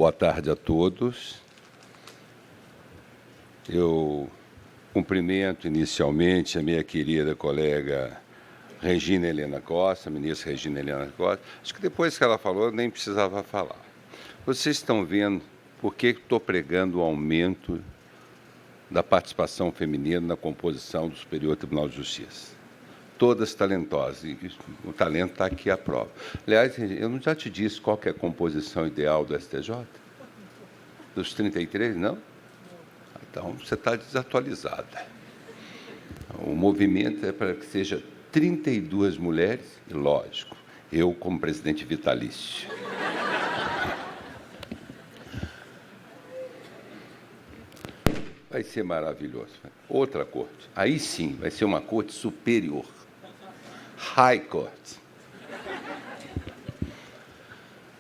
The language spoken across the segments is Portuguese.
Boa tarde a todos. Eu cumprimento inicialmente a minha querida colega Regina Helena Costa, ministra Regina Helena Costa. Acho que depois que ela falou, nem precisava falar. Vocês estão vendo por que estou pregando o aumento da participação feminina na composição do Superior Tribunal de Justiça. Todas talentosas, e o talento está aqui à prova. Aliás, eu não já te disse qual que é a composição ideal do STJ? Dos 33, não? Então, você está desatualizada. O movimento é para que seja 32 mulheres, e lógico, eu como presidente vitalício. Vai ser maravilhoso. Outra corte. Aí sim, vai ser uma corte superior. High Court.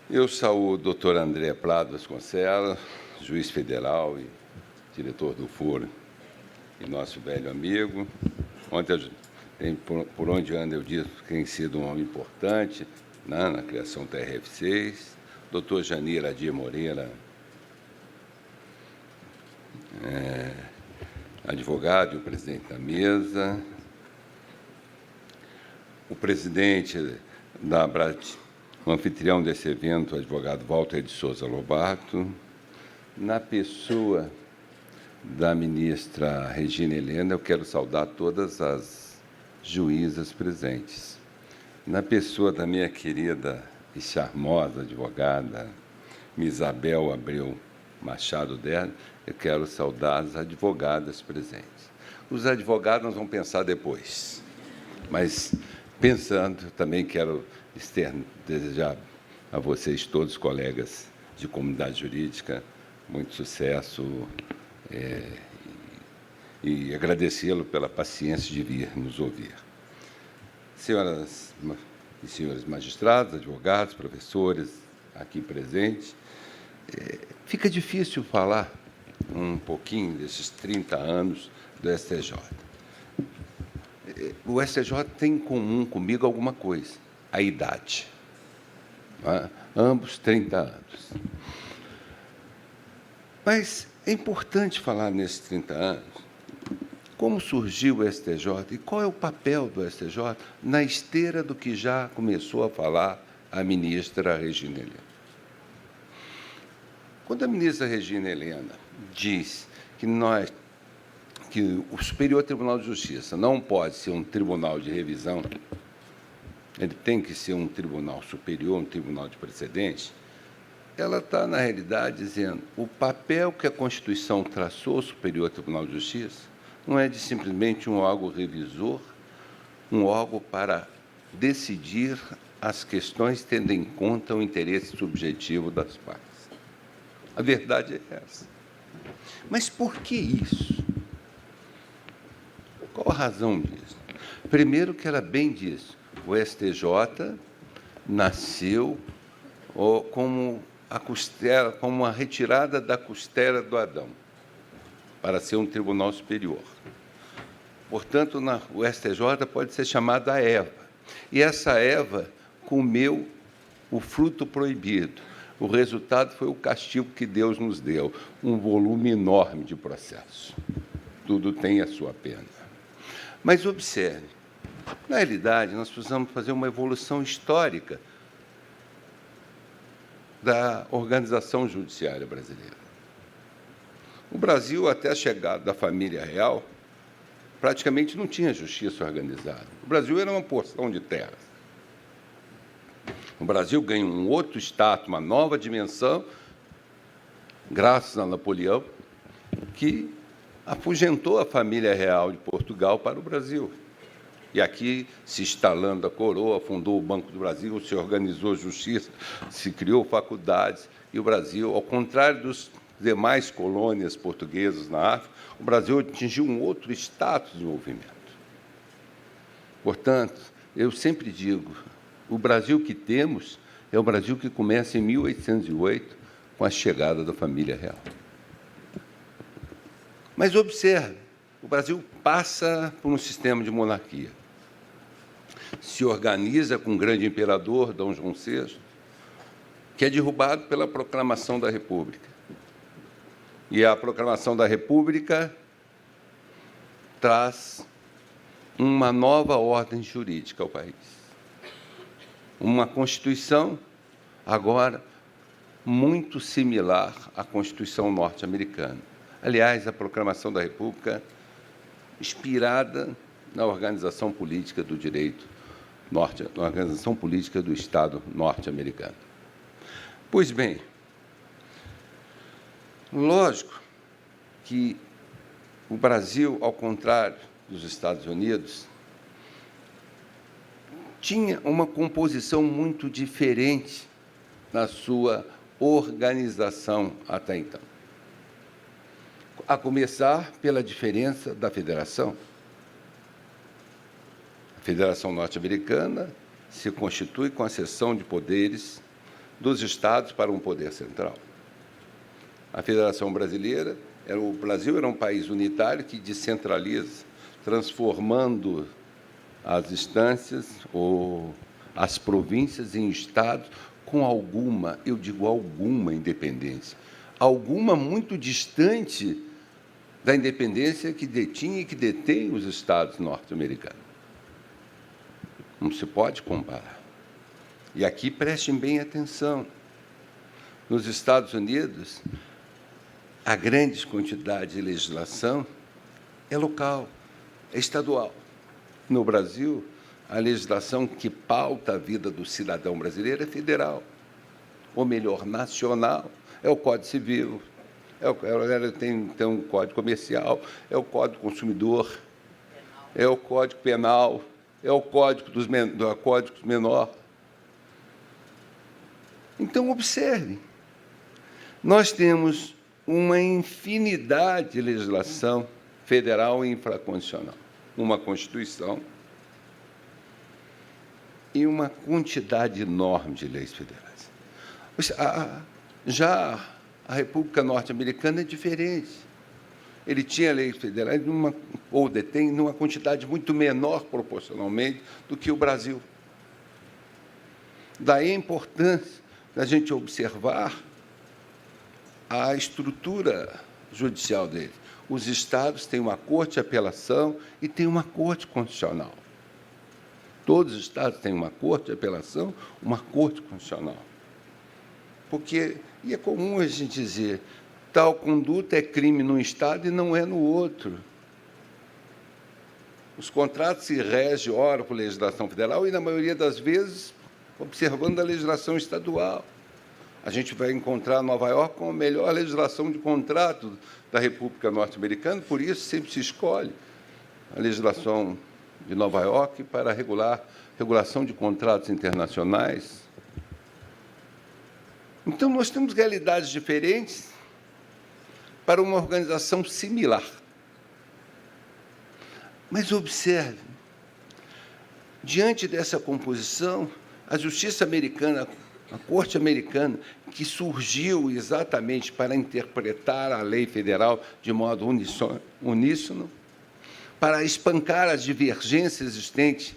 Eu saúdo o doutor André Prado Vasconcelos, juiz federal e diretor do foro, e nosso velho amigo. Ontem, por onde anda, eu disse que tem sido um homem importante na criação do TRF6. Doutor Janir Adir Moreira, advogado e o presidente da mesa. O presidente da Abrat, o anfitrião desse evento, o advogado Walter de Souza Lobato. Na pessoa da ministra Regina Helena, eu quero saudar todas as juízas presentes. Na pessoa da minha querida e charmosa advogada, Isabel Abreu Machado Derno, eu quero saudar as advogadas presentes. Os advogados nós vamos pensar depois, mas, pensando, também quero desejar a vocês todos, colegas de comunidade jurídica, muito sucesso, e agradecê-lo pela paciência de vir nos ouvir. Senhoras e senhores magistrados, advogados, professores aqui presentes, fica difícil falar um pouquinho desses 30 anos do STJ. O STJ tem em comum comigo alguma coisa, a idade. Ambos 30 anos. Mas é importante falar nesses 30 anos como surgiu o STJ e qual é o papel do STJ na esteira do que já começou a falar a ministra Regina Helena. Quando a ministra Regina Helena diz que o Superior Tribunal de Justiça não pode ser um tribunal de revisão, ele tem que ser um tribunal superior, um tribunal de precedente, ela está, na realidade, dizendo o papel que a Constituição traçou ao Superior Tribunal de Justiça não é de simplesmente um órgão revisor, um órgão para decidir as questões tendo em conta o interesse subjetivo das partes. A verdade é essa. Mas por que isso? Qual a razão disso? Primeiro, que ela bem diz, o STJ nasceu como a retirada da costela do Adão, para ser um tribunal superior. Portanto, o STJ pode ser chamado a Eva. E essa Eva comeu o fruto proibido. O resultado foi o castigo que Deus nos deu, um volume enorme de processo. Tudo tem a sua pena. Mas observe, na realidade, nós precisamos fazer uma evolução histórica da organização judiciária brasileira. O Brasil, até a chegada da família real, praticamente não tinha justiça organizada. O Brasil era uma porção de terras. O Brasil ganha um outro status, uma nova dimensão, graças a Napoleão, que afugentou a família real de Portugal para o Brasil. E aqui, se instalando a coroa, fundou o Banco do Brasil, se organizou justiça, se criou faculdades, e o Brasil, ao contrário dos demais colônias portuguesas na África, o Brasil atingiu um outro status de desenvolvimento. Portanto, eu sempre digo, o Brasil que temos é o Brasil que começa em 1808, com a chegada da família real. Mas observe, o Brasil passa por um sistema de monarquia. Se organiza com o grande imperador, Dom João VI, que é derrubado pela Proclamação da República. E a Proclamação da República traz uma nova ordem jurídica ao país. Uma Constituição, agora, muito similar à Constituição norte-americana. Aliás, a Proclamação da República, inspirada na organização política do direito na organização política do Estado norte-americano. Pois bem, lógico que o Brasil, ao contrário dos Estados Unidos, tinha uma composição muito diferente na sua organização até então. A começar pela diferença da federação. A Federação Norte-Americana se constitui com a cessão de poderes dos estados para um poder central. A Federação Brasileira, o Brasil era um país unitário que descentraliza, transformando as instâncias ou as províncias em estados com alguma, eu digo alguma independência, alguma muito distante da independência que detinha e que detém os estados norte-americanos. Não se pode comparar. E aqui prestem bem atenção. Nos Estados Unidos, a grande quantidade de legislação é local, é estadual. No Brasil, a legislação que pauta a vida do cidadão brasileiro é federal, ou melhor, nacional. É o Código Civil, tem um Código Comercial, é o Código do Consumidor, é o Código Penal, é o Código dos Menor. Então, observe, nós temos uma infinidade de legislação federal e infraconstitucional, uma Constituição e uma quantidade enorme de leis federais. Já a República Norte-Americana é diferente. Ele tinha leis federais, ou detém, numa quantidade muito menor proporcionalmente do que o Brasil. Daí a importância da gente observar a estrutura judicial dele. Os estados têm uma corte de apelação e têm uma corte constitucional. Todos os estados têm uma corte de apelação, uma corte constitucional. Porque, e é comum a gente dizer, tal conduta é crime num estado e não é no outro. Os contratos se regem, ora, por legislação federal e, na maioria das vezes, observando a legislação estadual. A gente vai encontrar Nova York com a melhor legislação de contrato da República Norte-Americana, por isso sempre se escolhe a legislação de Nova York para regulação de contratos internacionais. Então, nós temos realidades diferentes para uma organização similar. Mas observe, diante dessa composição, a justiça americana, a Corte Americana, que surgiu exatamente para interpretar a lei federal de modo uníssono, para espancar as divergências existentes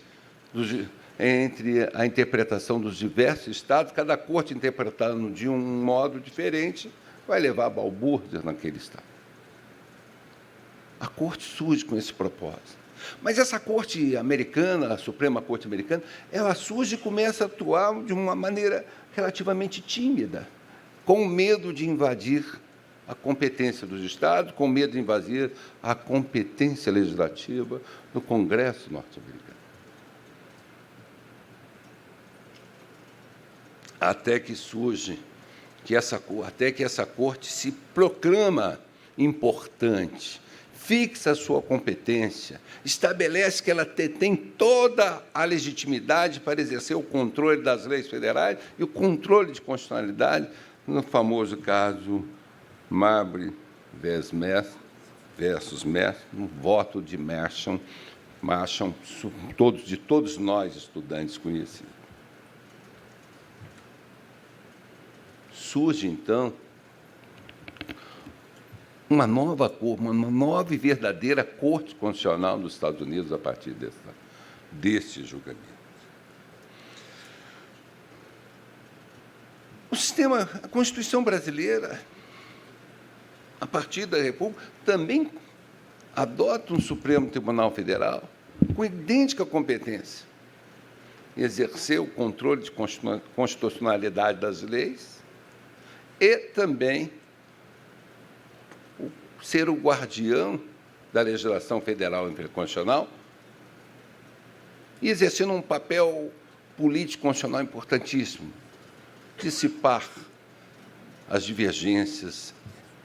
entre a interpretação dos diversos estados, cada corte interpretando de um modo diferente, vai levar a balbúrdias naquele estado. A Corte surge com esse propósito. Mas essa Corte americana, a Suprema Corte Americana, ela surge e começa a atuar de uma maneira relativamente tímida, com medo de invadir a competência dos estados, com medo de invadir a competência legislativa do Congresso norte-americano. Até que surge, até que essa Corte se proclama importante, fixa a sua competência, estabelece que ela tem toda a legitimidade para exercer o controle das leis federais e o controle de constitucionalidade, no famoso caso Marbury versus Mercer, no voto de Marshall, de todos nós, estudantes, conhecidos. Surge, então, uma nova e verdadeira Corte Constitucional dos Estados Unidos a partir deste julgamento. a Constituição brasileira, a partir da República, também adota um Supremo Tribunal Federal com idêntica competência. Exercer o controle de constitucionalidade das leis e também ser o guardião da legislação federal e constitucional e exercendo um papel político constitucional importantíssimo, dissipar as divergências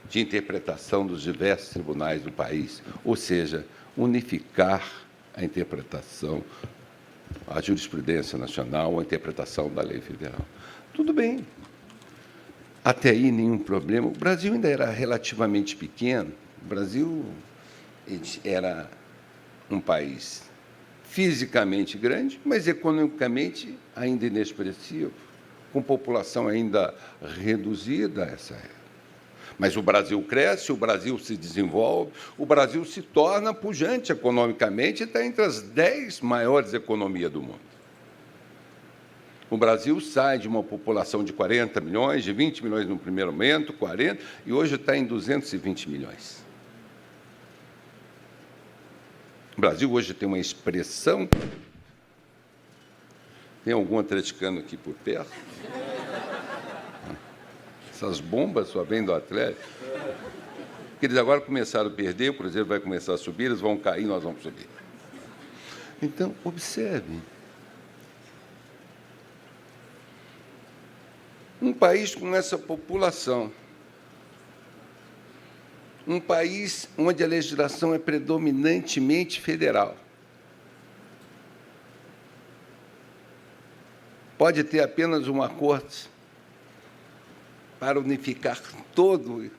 de interpretação dos diversos tribunais do país, ou seja, unificar a interpretação, a jurisprudência nacional, a interpretação da lei federal. Tudo bem. Até aí, nenhum problema. O Brasil ainda era relativamente pequeno. O Brasil era um país fisicamente grande, mas economicamente ainda inexpressivo, com população ainda reduzida a essa época. Mas o Brasil cresce, o Brasil se desenvolve, o Brasil se torna pujante economicamente e está entre as 10 maiores economias do mundo. O Brasil sai de uma população de 40 milhões, de 20 milhões no primeiro momento, 40, e hoje está em 220 milhões. O Brasil hoje tem uma expressão... Tem algum atleticano aqui por perto? Essas bombas só vêm do Atlético. Porque eles agora começaram a perder, o Cruzeiro vai começar a subir, eles vão cair, nós vamos subir. Então, observe. Um país com essa população, um país onde a legislação é predominantemente federal, pode ter apenas uma corte para unificar todo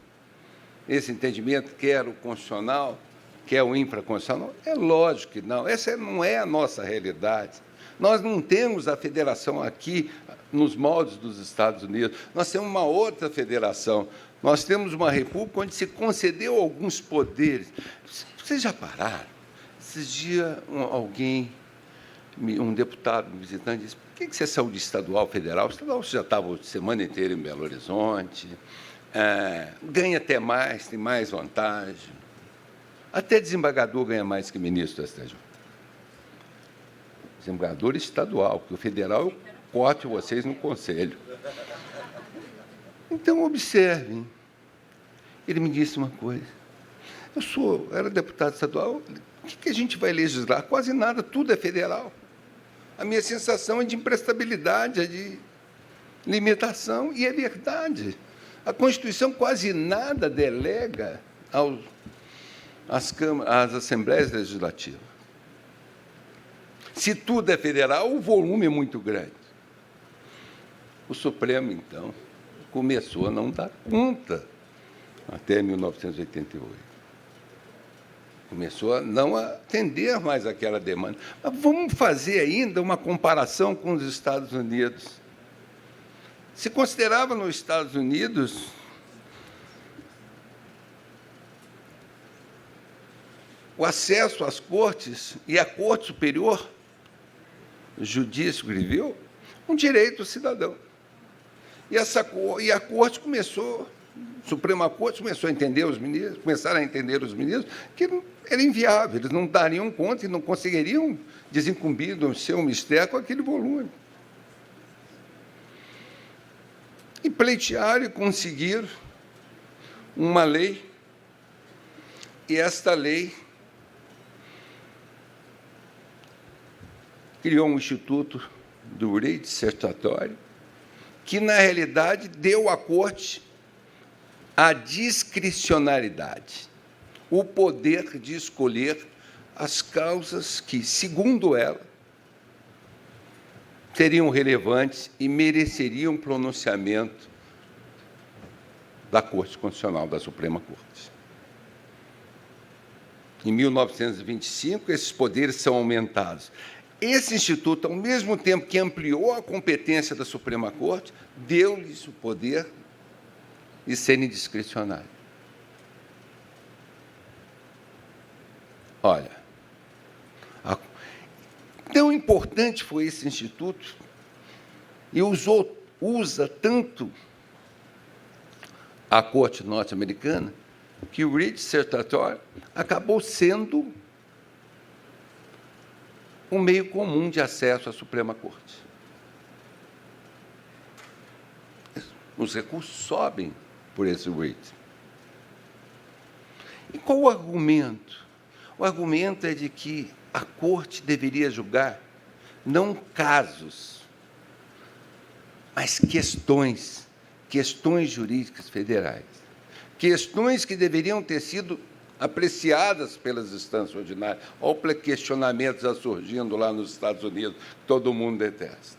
esse entendimento, quer o constitucional, quer o infraconstitucional? É lógico que não. Essa não é a nossa realidade. Nós não temos a federação aqui nos moldes dos Estados Unidos. Nós temos uma outra federação. Nós temos uma república onde se concedeu alguns poderes. Vocês já pararam? Esses dias, um deputado, um visitante, disse: por que você saiu de estadual federal? O estadual você já estava a semana inteira em Belo Horizonte, ganha até mais, tem mais vantagem. Até desembargador ganha mais que ministro do STJ. Desembargador estadual, porque o federal eu corte vocês no conselho. Então, observem. Ele me disse uma coisa. Era deputado estadual, o que a gente vai legislar? Quase nada, tudo é federal. A minha sensação é de imprestabilidade, é de limitação, e é verdade. A Constituição quase nada delega às assembleias legislativas. Se tudo é federal, o volume é muito grande. O Supremo, então, começou a não dar conta até 1988. Começou a não atender mais aquela demanda. Mas vamos fazer ainda uma comparação com os Estados Unidos. Se considerava nos Estados Unidos o acesso às cortes e à Corte Superior Judicial Review um direito cidadão. E a Corte começou, a Suprema Corte começou a entender os ministros, começaram a entender os ministros que era inviável, eles não dariam conta e não conseguiriam desincumbir do seu mistério com aquele volume. E pleitearam e conseguiram uma lei, e esta lei criou um instituto do rei dissertatório, que, na realidade, deu à Corte a discricionariedade, o poder de escolher as causas que, segundo ela, seriam relevantes e mereceriam pronunciamento da Corte Constitucional, da Suprema Corte. Em 1925, esses poderes são aumentados. Esse instituto, ao mesmo tempo que ampliou a competência da Suprema Corte, deu-lhes o poder de serem discricionários. Olha, tão importante foi esse instituto e usou usa tanto a Corte norte-americana que o writ certiorari acabou sendo um meio comum de acesso à Suprema Corte. Os recursos sobem por esse writ. E qual o argumento? O argumento é de que a Corte deveria julgar não casos, mas questões jurídicas federais, questões que deveriam ter sido apreciadas pelas instâncias ordinárias. Olha o questionamento já surgindo lá nos Estados Unidos, que todo mundo detesta.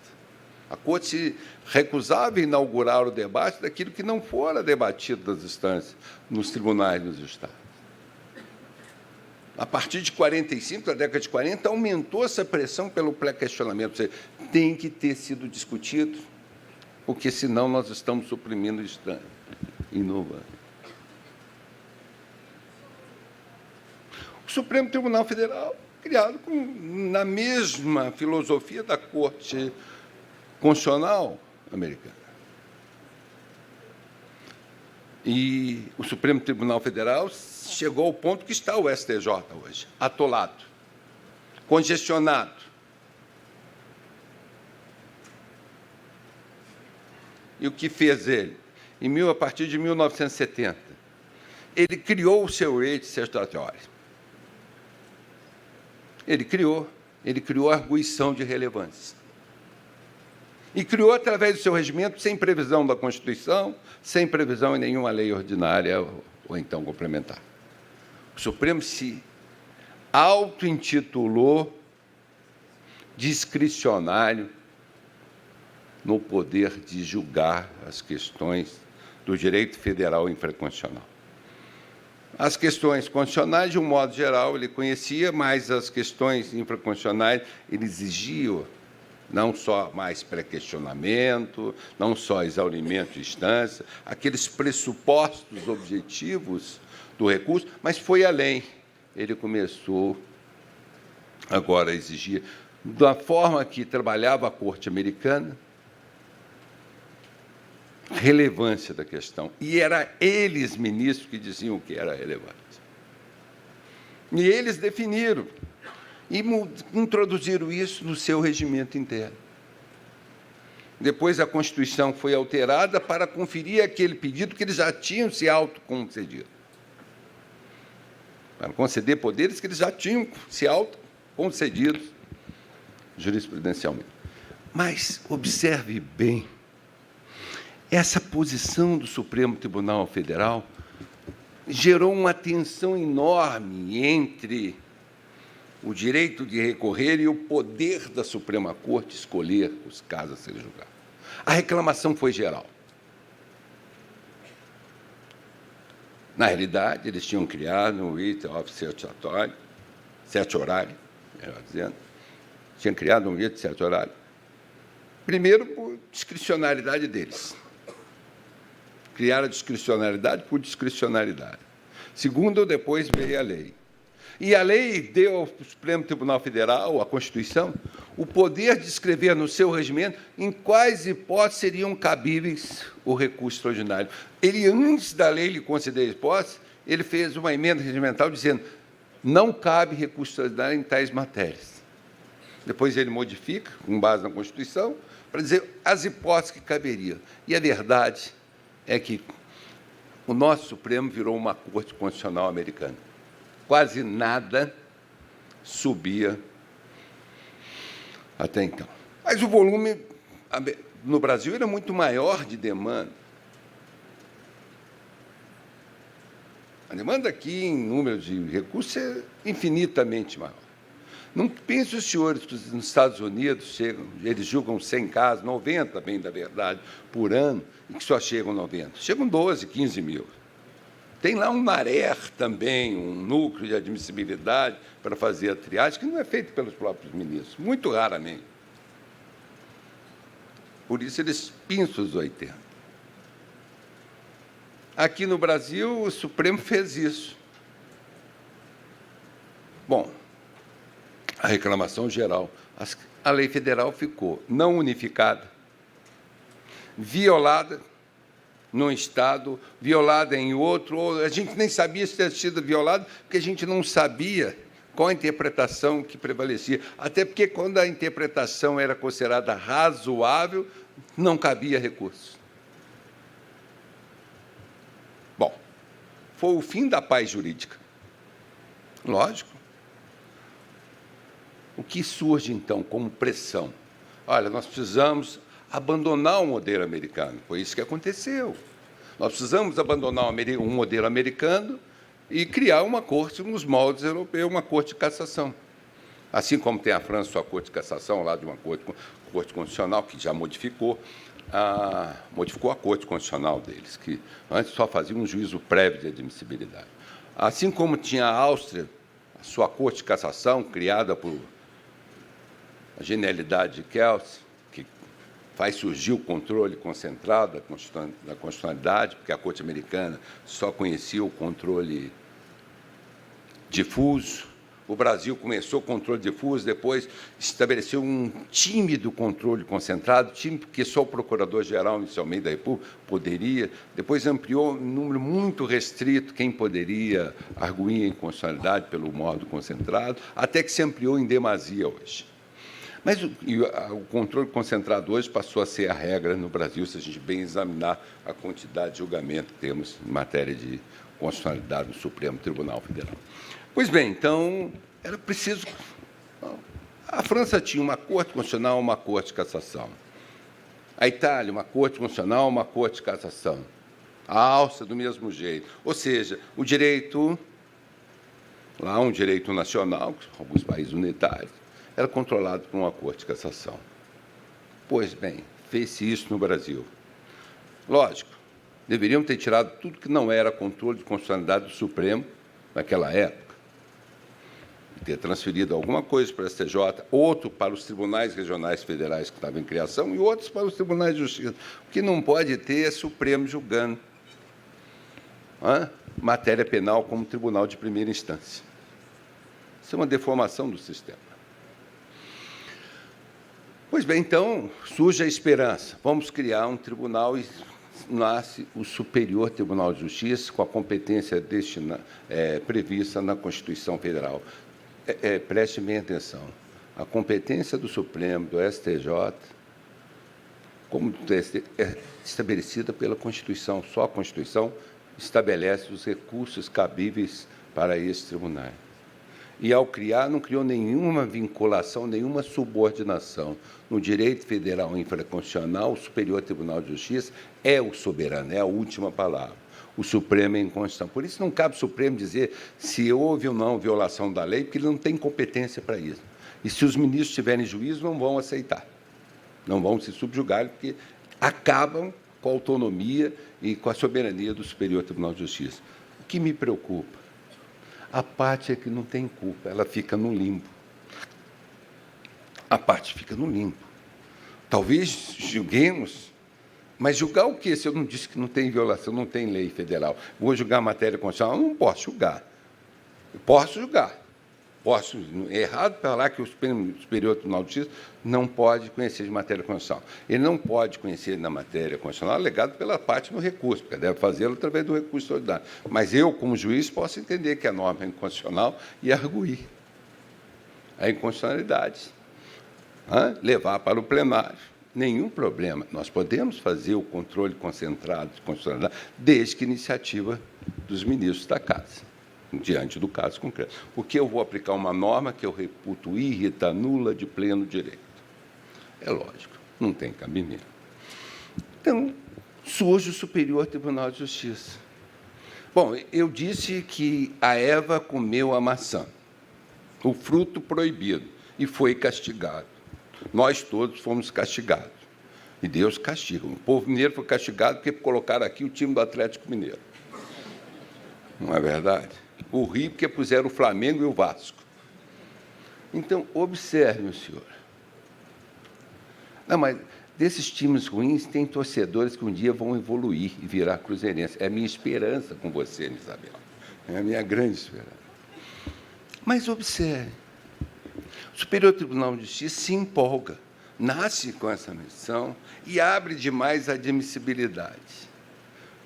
A Corte se recusava a inaugurar o debate daquilo que não fora debatido das instâncias, nos tribunais dos Estados. A partir de 45, da década de 40, aumentou essa pressão pelo pré-questionamento. Ou seja, tem que ter sido discutido, porque, senão, nós estamos suprimindo instâncias, inovando. O Supremo Tribunal Federal, criado na mesma filosofia da Corte Constitucional americana. E o Supremo Tribunal Federal chegou ao ponto que está o STJ hoje, atolado, congestionado. E o que fez ele? A partir de 1970, ele criou o seu writ certiorari. Ele criou a arguição de relevância. E criou através do seu regimento, sem previsão da Constituição, sem previsão em nenhuma lei ordinária ou então complementar. O Supremo se auto-intitulou discricionário no poder de julgar as questões do direito federal infraconstitucional. As questões constitucionais, de um modo geral, ele conhecia, mas as questões infraconstitucionais ele exigia não só mais pré-questionamento, não só exaurimento de instância, aqueles pressupostos objetivos do recurso, mas foi além. Ele começou agora a exigir, da forma que trabalhava a Corte americana, relevância da questão. E era eles, ministros, que diziam o que era relevante. E eles definiram e introduziram isso no seu regimento interno. Depois, a Constituição foi alterada para conferir aquele pedido que eles já tinham se autoconcedido. Para conceder poderes que eles já tinham se autoconcedidos jurisprudencialmente. Mas, observe bem, essa posição do Supremo Tribunal Federal gerou uma tensão enorme entre o direito de recorrer e o poder da Suprema Corte escolher os casos a serem julgados. A reclamação foi geral. Na realidade, eles tinham criado um writ of certiorari, melhor dizendo, tinham criado um writ certiorari, primeiro por discricionariedade deles. Criaram a discricionariedade por discricionariedade. Segundo, depois veio a lei. E a lei deu ao Supremo Tribunal Federal, à Constituição, o poder de escrever no seu regimento em quais hipóteses seriam cabíveis o recurso extraordinário. Ele, antes da lei lhe conceder a hipótese, ele fez uma emenda regimental dizendo não cabe recurso extraordinário em tais matérias. Depois ele modifica, com base na Constituição, para dizer as hipóteses que caberiam. E a verdade é que o nosso Supremo virou uma Corte Constitucional americana. Quase nada subia até então. Mas o volume no Brasil era muito maior de demanda. A demanda aqui, em número de recursos, é infinitamente maior. Não pense os senhores que nos Estados Unidos eles julgam 100 casos, 90, bem da verdade, por ano, e que só chegam 90. Chegam 12, 15 mil. Tem lá um NARER também, um núcleo de admissibilidade para fazer a triagem, que não é feito pelos próprios ministros, muito raramente. Por isso, eles pinçam os 80. Aqui no Brasil, o Supremo fez isso. Bom, a reclamação geral. A lei federal ficou não unificada, violada num estado, violada em outro, ou a gente nem sabia se tinha sido violada, porque a gente não sabia qual a interpretação que prevalecia. Até porque, quando a interpretação era considerada razoável, não cabia recurso. Bom, foi o fim da paz jurídica. Lógico. O que surge, então, como pressão? Olha, nós precisamos abandonar o modelo americano. Foi isso que aconteceu. Nós precisamos abandonar um modelo americano e criar uma corte nos moldes europeus, uma corte de cassação. Assim como tem a França sua corte de cassação, lá de uma corte constitucional, que já modificou a corte constitucional deles, que antes só fazia um juízo prévio de admissibilidade. Assim como tinha a Áustria, a sua corte de cassação, criada por a genialidade de Kelsen, que faz surgir o controle concentrado da constitucionalidade, porque a Corte Americana só conhecia o controle difuso. O Brasil começou o controle difuso, depois estabeleceu um tímido controle concentrado, tímido porque só o Procurador-Geral, inicialmente, da República poderia, depois ampliou um número muito restrito quem poderia arguir em constitucionalidade pelo modo concentrado, até que se ampliou em demasia hoje. Mas o controle concentrado hoje passou a ser a regra no Brasil, se a gente bem examinar a quantidade de julgamento que temos em matéria de constitucionalidade no Supremo Tribunal Federal. Pois bem, então, era preciso... A França tinha uma corte constitucional, uma corte de cassação. A Itália, uma corte constitucional, uma corte de cassação. A Áustria, do mesmo jeito. Ou seja, o direito, lá um direito nacional, alguns países unitários, era controlado por uma corte de cassação. Pois bem, fez-se isso no Brasil. Lógico, deveriam ter tirado tudo que não era controle de constitucionalidade do Supremo naquela época, ter transferido alguma coisa para o STJ, outro para os tribunais regionais federais que estavam em criação e outros para os tribunais de justiça. O que não pode ter é Supremo julgando matéria penal como tribunal de primeira instância. Isso é uma deformação do sistema. Pois bem, então, surge a esperança. Vamos criar um tribunal e nasce o Superior Tribunal de Justiça com a competência prevista na Constituição Federal. Preste bem atenção. A competência do Supremo, do STJ, como é estabelecida pela Constituição. Só a Constituição estabelece os recursos cabíveis para esses tribunais. E, ao criar, não criou nenhuma vinculação, nenhuma subordinação. No direito federal infraconstitucional, o Superior Tribunal de Justiça é o soberano, é a última palavra. O Supremo é inconstitucional. Por isso, não cabe ao Supremo dizer se houve ou não violação da lei, porque ele não tem competência para isso. E, se os ministros tiverem juízo, não vão aceitar. Não vão se subjugar, porque acabam com a autonomia e com a soberania do Superior Tribunal de Justiça. O que me preocupa? A parte é que não tem culpa, ela fica no limbo. A parte fica no limbo. Talvez julguemos, mas julgar o quê? Se eu não disse que não tem violação, não tem lei federal. Vou julgar a matéria constitucional? Eu não posso julgar. Eu posso julgar. É errado falar que o Superior Tribunal de Justiça não pode conhecer de matéria constitucional. Ele não pode conhecer na matéria constitucional alegado pela parte no recurso, porque deve fazê-lo através do recurso ordinário. Mas eu, como juiz, posso entender que a norma é inconstitucional e arguir a inconstitucionalidade. Levar para o plenário. Nenhum problema. Nós podemos fazer o controle concentrado de constitucionalidade desde que iniciativa dos ministros da Casa, diante do caso concreto. Porque eu vou aplicar uma norma que eu reputo irrita, nula, de pleno direito. É lógico, não tem cabimento. Então, surge o Superior Tribunal de Justiça. Bom, eu disse que a Eva comeu a maçã, o fruto proibido, e foi castigado. Nós todos fomos castigados. E Deus castiga. O povo mineiro foi castigado porque colocaram aqui o time do Atlético Mineiro. Não é verdade? O Rio, porque puseram o Flamengo e o Vasco. Então, observe, meu senhor. Não, mas desses times ruins, tem torcedores que um dia vão evoluir e virar cruzeirense. É a minha esperança com você, Isabel. É a minha grande esperança. Mas observe. O Superior Tribunal de Justiça se empolga. nasce com essa missão e abre demais a admissibilidade.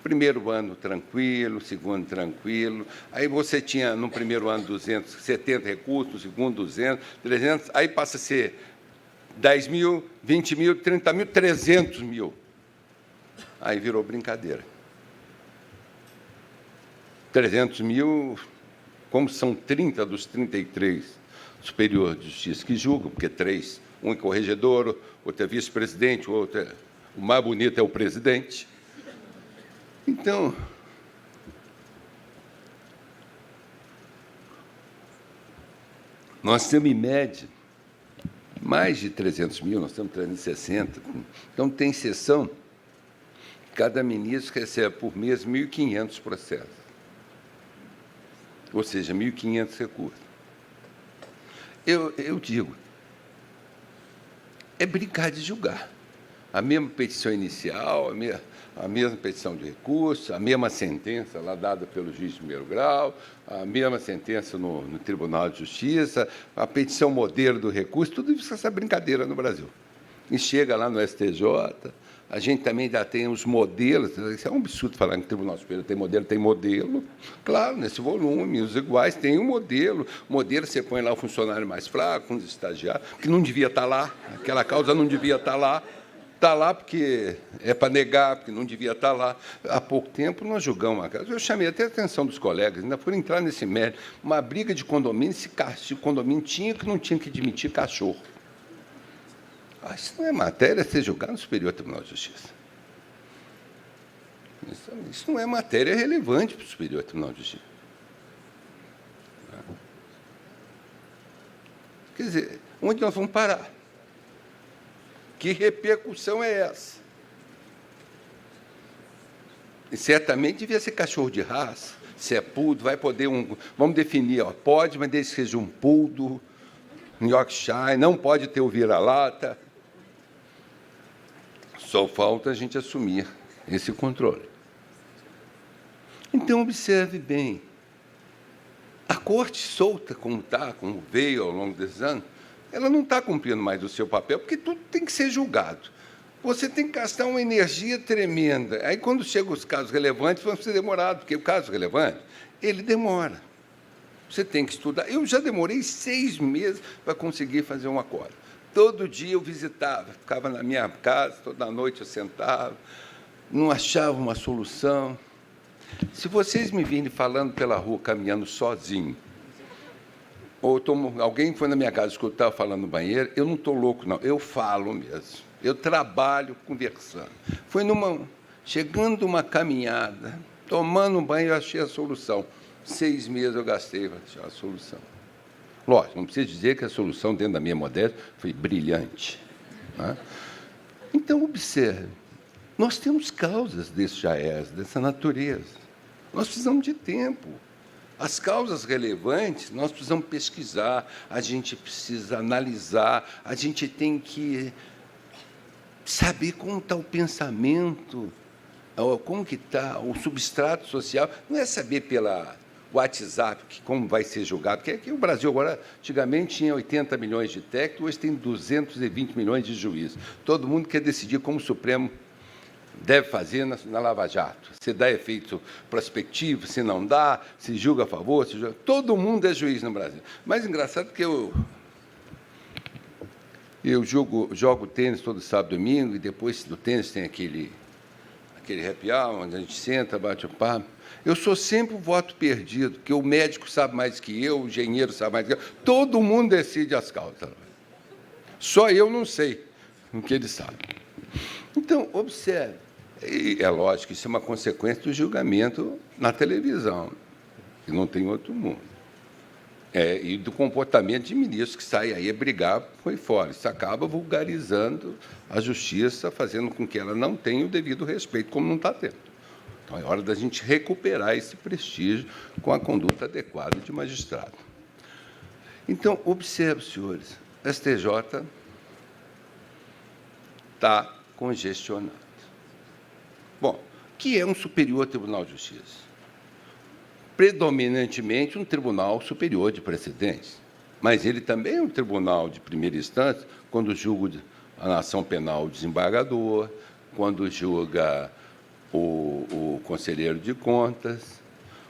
Primeiro ano tranquilo, segundo tranquilo, aí você tinha no primeiro ano 270 recursos, no segundo 200, 300, aí passa a ser 10 mil, 20 mil, 30 mil, 300 mil. Aí virou brincadeira. 300 mil, como são 30 dos 33 superiores de justiça que julgam, porque 3, um é corregedor, outro é vice-presidente, outro é... O mais bonito é o presidente. Então, nós temos, em média, mais de 300 mil, nós temos 360. Então, tem sessão, cada ministro recebe por mês 1.500 processos, ou seja, 1.500 recursos. Eu digo, é brincar de julgar. A mesma petição inicial, a mesma petição de recurso, a mesma sentença lá dada pelo juiz de primeiro grau, a mesma sentença no Tribunal de Justiça, a petição modelo do recurso, tudo isso é essa brincadeira no Brasil. E chega lá no STJ, a gente também já tem os modelos, isso é um absurdo falar que o Tribunal Superior tem modelo, claro, nesse volume, os iguais têm um modelo, você põe lá o funcionário mais fraco, os estagiários, que não devia estar lá, aquela causa não devia estar lá, está lá porque é para negar, porque não devia estar lá. Há pouco tempo nós julgamos uma casa. Eu chamei até a atenção dos colegas, ainda por entrar nesse mérito, uma briga de condomínio, se o condomínio tinha que não tinha que admitir cachorro. Isso não é matéria a ser julgado no Superior Tribunal de Justiça. Isso não é matéria relevante para o Superior Tribunal de Justiça. Quer dizer, onde nós vamos parar? Que repercussão é essa? E certamente devia ser cachorro de raça, se é poodle, vai poder vamos definir, pode, mas desde que seja um poodle, um Yorkshire, não pode ter o vira-lata. Só falta a gente assumir esse controle. Então, observe bem, a Corte solta, como veio ao longo desses anos, ela não está cumprindo mais o seu papel, porque tudo tem que ser julgado. Você tem que gastar uma energia tremenda. Aí, quando chegam os casos relevantes, vão ser demorados, porque o caso relevante, ele demora. Você tem que estudar. Eu já demorei 6 meses para conseguir fazer um acordo. Todo dia eu visitava, ficava na minha casa, toda noite eu sentava, não achava uma solução. Se vocês me virem falando pela rua, caminhando sozinho, ou alguém foi na minha casa escutar falando no banheiro, eu não estou louco, não, eu falo mesmo. Eu trabalho conversando. Foi chegando uma caminhada, tomando um banho, eu achei a solução. 6 meses eu gastei para achar a solução. Lógico, não preciso dizer que a solução, dentro da minha modéstia, foi brilhante. Né? Então, observe, nós temos causas desse JAES, dessa natureza. Nós precisamos de tempo. As causas relevantes, nós precisamos pesquisar, a gente precisa analisar, a gente tem que saber como está o pensamento, como que está o substrato social. Não é saber pela WhatsApp como vai ser julgado, porque aqui o Brasil agora, antigamente, tinha 80 milhões de técnicos, hoje tem 220 milhões de juízes. Todo mundo quer decidir como o Supremo deve fazer na Lava Jato. Se dá efeito prospectivo, se não dá, se julga a favor, se julga... Todo mundo é juiz no Brasil. Mas engraçado que eu jogo tênis todo sábado e domingo, e depois do tênis tem aquele happy hour, onde a gente senta, bate o papo. Eu sou sempre o voto perdido, porque o médico sabe mais que eu, o engenheiro sabe mais que eu, todo mundo decide as causas. Só eu não sei o que ele sabe. Então, observe. E é lógico que isso é uma consequência do julgamento na televisão, que não tem outro mundo. E do comportamento de ministros que saem aí a brigar por fora. Isso acaba vulgarizando a justiça, fazendo com que ela não tenha o devido respeito, como não está tendo. Então, é hora da gente recuperar esse prestígio com a conduta adequada de magistrado. Então, observe, senhores, o STJ está congestionado. Bom, o que é um Superior Tribunal de Justiça? Predominantemente um Tribunal Superior de Precedentes, mas ele também é um tribunal de primeira instância, quando julga a ação penal o desembargador, quando julga o conselheiro de contas,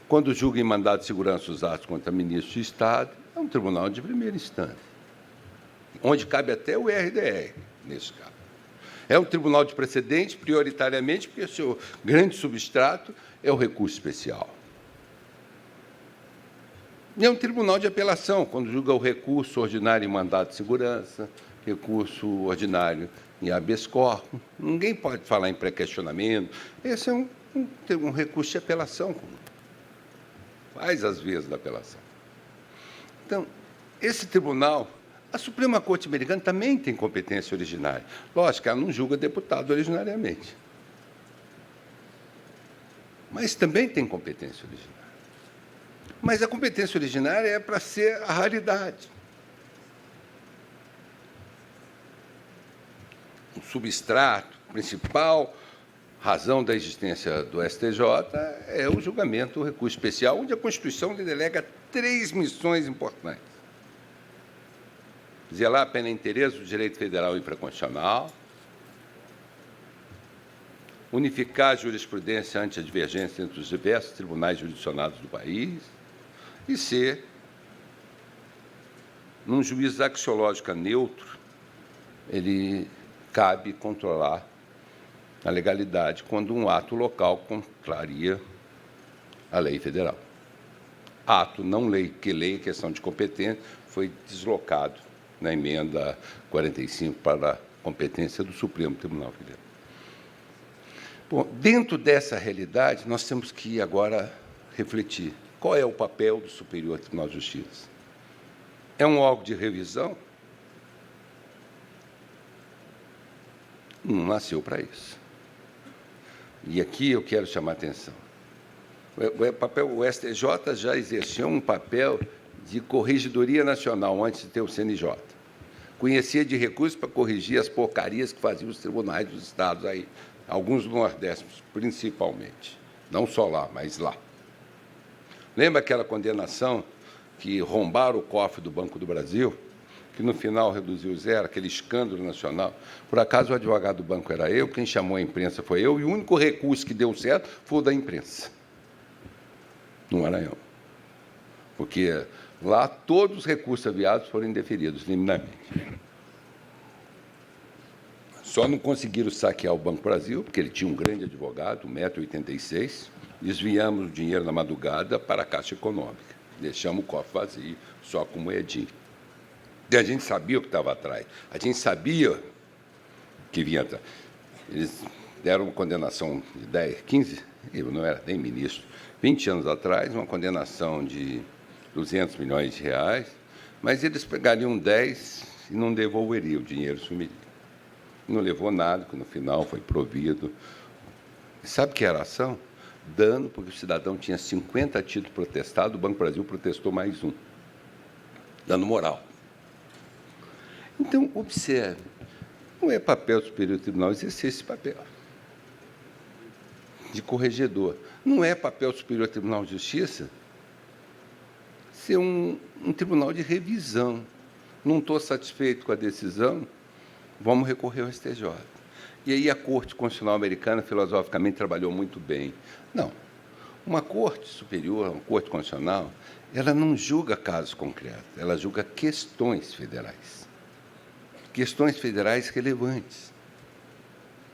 quando julga em mandado de segurança os atos contra ministro de Estado. É um tribunal de primeira instância, onde cabe até o RDR, nesse caso. É um tribunal de precedentes, prioritariamente, porque o seu grande substrato é o recurso especial. E é um tribunal de apelação, quando julga o recurso ordinário em mandado de segurança, recurso ordinário em habeas corpus. Ninguém pode falar em pré-questionamento. Esse é um recurso de apelação. Faz as vezes da apelação. Então, esse tribunal, a Suprema Corte Americana também tem competência originária. Lógico, ela não julga deputado originariamente. Mas também tem competência originária. Mas a competência originária é para ser a raridade. O substrato, principal razão da existência do STJ é o julgamento, o recurso especial, onde a Constituição lhe delega 3 missões importantes: zelar pela interesse do direito federal infraconstitucional, unificar a jurisprudência ante a divergência entre os diversos tribunais jurisdicionados do país e ser, num juízo axiológico neutro, ele cabe controlar a legalidade quando um ato local contraria a lei federal. Ato, não lei, que lei, questão de competência, foi deslocado na emenda 45 para a competência do Supremo Tribunal Federal. Bom, dentro dessa realidade, nós temos que agora refletir qual é o papel do Superior Tribunal de Justiça. É um órgão de revisão? Não nasceu para isso. E aqui eu quero chamar a atenção. O STJ já exerceu um papel de corregedoria nacional antes de ter o CNJ. Conhecia de recursos para corrigir as porcarias que faziam os tribunais dos estados aí, alguns do Nordeste, principalmente. Não só lá, mas lá. Lembra aquela condenação que rombaram o cofre do Banco do Brasil, que no final reduziu zero, aquele escândalo nacional? Por acaso o advogado do banco era eu, quem chamou a imprensa foi eu, e o único recurso que deu certo foi o da imprensa. Não era eu. Porque lá todos os recursos aviados foram indeferidos, liminarmente. Só não conseguiram saquear o Banco Brasil, porque ele tinha um grande advogado, 1,86 m, desviamos o dinheiro na madrugada para a Caixa Econômica. Deixamos o cofre vazio, só com moedinha. E a gente sabia o que estava atrás. A gente sabia que vinha atrás. Eles deram uma condenação de 10, 15, eu não era nem ministro, 20 anos atrás, uma condenação de 200 milhões de reais, mas eles pegariam 10 e não devolveriam, o dinheiro sumiria. Não levou nada, que no final foi provido. E sabe o que era a ação? Dano, porque o cidadão tinha 50 títulos protestados, o Banco Brasil protestou mais um. Dano moral. Então, observe, não é papel do Superior Tribunal exercer esse papel de corregedor. Não é papel do Superior Tribunal de Justiça ser um tribunal de revisão. Não estou satisfeito com a decisão, vamos recorrer ao STJ. E aí a Corte Constitucional Americana, filosoficamente, trabalhou muito bem. Não. Uma Corte Superior, uma Corte Constitucional, ela não julga casos concretos, ela julga questões federais. Questões federais relevantes.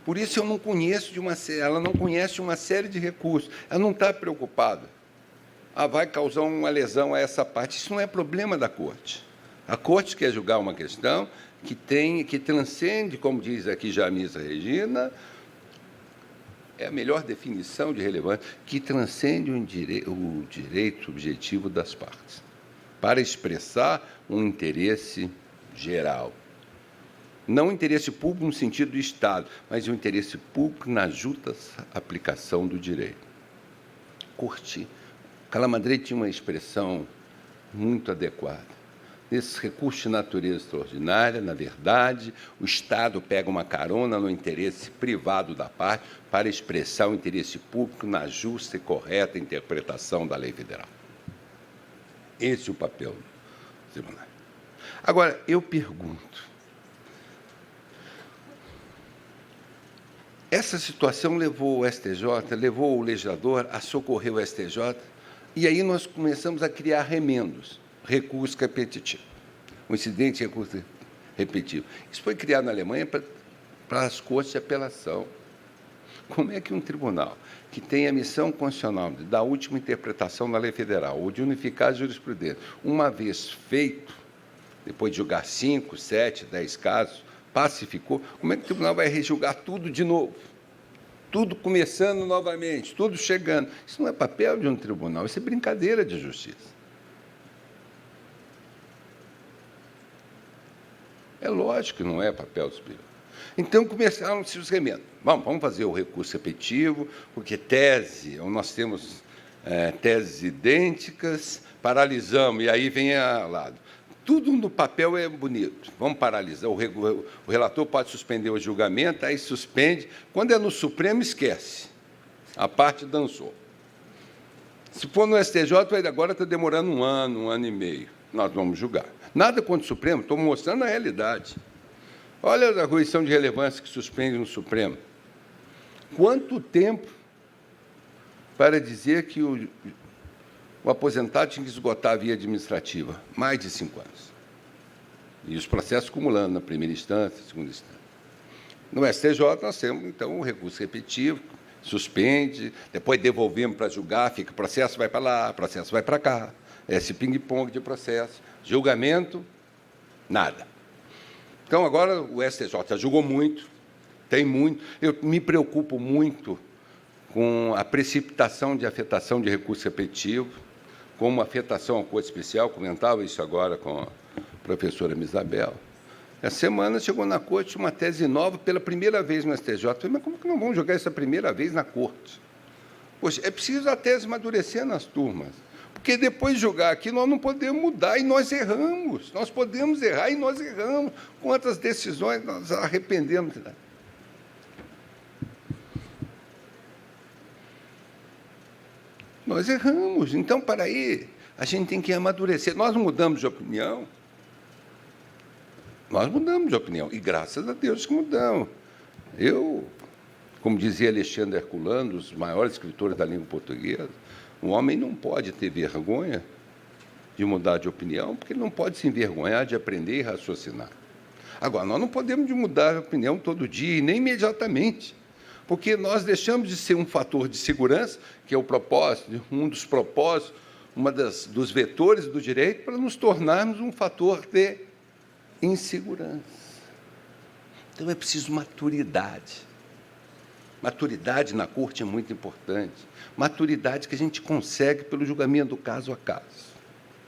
Por isso eu não conheço ela não conhece uma série de recursos. Ela não está preocupada. Vai causar uma lesão a essa parte. Isso não é problema da Corte. A Corte quer julgar uma questão que transcende, como diz aqui já a ministra Regina, é a melhor definição de relevância, que transcende o direito subjetivo das partes, para expressar um interesse geral. Não o interesse público no sentido do Estado, mas o interesse público na justa aplicação do direito. Corte. Calamandrei tinha uma expressão muito adequada. Nesses recursos de natureza extraordinária, na verdade, o Estado pega uma carona no interesse privado da parte para expressar o interesse público na justa e correta interpretação da lei federal. Esse é o papel do tribunal. Agora, eu pergunto, Essa situação levou o STJ, levou o legislador a socorrer o STJ, e aí nós começamos a criar remendos, recurso repetitivo, o incidente de recurso repetitivo. Isso foi criado na Alemanha para as cortes de apelação. Como é que um tribunal que tem a missão constitucional de dar a última interpretação da lei federal ou de unificar a jurisprudência, uma vez feito, depois de julgar 5, 7, 10 casos, pacificou, como é que o tribunal vai rejulgar tudo de novo? Tudo começando novamente, tudo chegando. Isso não é papel de um tribunal, isso é brincadeira de justiça. É lógico que não é papel do superior. Então, começaram-se os remendos. Vamos fazer o recurso repetitivo, porque nós temos teses idênticas, paralisamos, e aí vem a lado. Tudo no papel é bonito. Vamos paralisar. O relator pode suspender o julgamento, aí suspende. Quando é no Supremo, esquece. A parte dançou. Se for no STJ, agora está demorando um ano e meio. Nós vamos julgar. Nada contra o Supremo, estou mostrando a realidade. Olha a arguição de relevância que suspende no Supremo. Quanto tempo para dizer que o aposentado tinha que esgotar a via administrativa? Mais de 5 anos. E os processos acumulando na primeira instância, segunda instância. No STJ, nós temos, então, o recurso repetitivo, suspende, depois devolvemos para julgar, fica processo vai para lá, processo vai para cá, esse ping-pong de processo. Julgamento, nada. Então, agora, o STJ já julgou muito, tem muito. Eu me preocupo muito com a precipitação de afetação de recurso repetitivo, como afetação ao Corte Especial, comentava isso agora com a professora Misabel. Essa semana chegou na Corte uma tese nova pela primeira vez no STJ. Eu falei, mas como que não vamos jogar essa primeira vez na Corte? Poxa, é preciso a tese amadurecer nas turmas, porque depois de jogar aqui nós não podemos mudar e nós erramos. Nós podemos errar e nós erramos. Quantas decisões nós arrependemos? Nós erramos. Então, para aí, a gente tem que amadurecer. Nós mudamos de opinião. Nós mudamos de opinião. E graças a Deus que mudamos. Eu, como dizia Alexandre Herculano, um dos maiores escritores da língua portuguesa, um homem não pode ter vergonha de mudar de opinião, porque ele não pode se envergonhar de aprender e raciocinar. Agora, nós não podemos mudar de opinião todo dia e nem imediatamente, porque nós deixamos de ser um fator de segurança, que é o propósito, um dos propósitos, dos vetores do direito, para nos tornarmos um fator de insegurança. Então, é preciso maturidade. Maturidade na corte é muito importante. Maturidade que a gente consegue pelo julgamento do caso a caso.